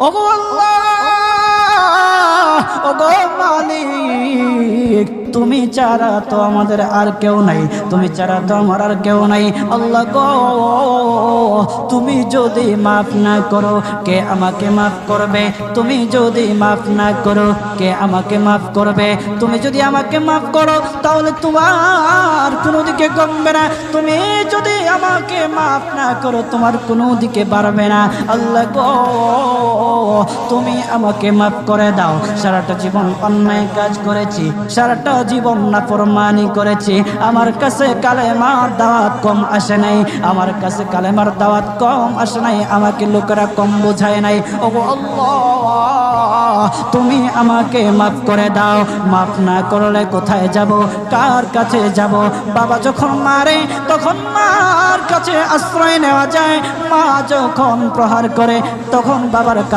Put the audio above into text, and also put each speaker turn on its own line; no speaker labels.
ওগো আল্লাহ, ওগো মালিক, তুমি ছাড়া তো আমাদের আর কেউ নাই, তুমি ছাড়া তো আমার আর কেউ নাই। আল্লাহ গো, তুমি যদি মাফ না করো কে আমাকে মাফ করবে? তুমি যদি মাফ না করো কে আমাকে মাফ করবে? তুমি যদি আমাকে মাফ করো তাহলে তোমার কোনো দিকে কমবে না, তুমি যদি আমাকে মাফ না করো তোমার কোনো দিকে বাড়বে না। আল্লাহ গো, তুমি আমাকে মাফ করে দাও। সারাটা জীবন অন্যায় কাজ করেছি, সারাটা জীবন নাফরমানি করেছি, আমার কাছে কালেমার দাওয়াত কম আসে নাই, আমার কাছে কালেমার দাওয়াত কম আসে নাই, আমাকে লোকেরা কম বোঝায় নাই। ওগো আল্লাহ, তুমি আমাকে মাফ করে দাও। মাফ না করলে কোথায় যাব, কার কাছে যাব? বাবা যখন মারে তখন মার কাছে আশ্রয় নেওয়া যায়, মা যখন প্রহার করে তখন বাবার কাছে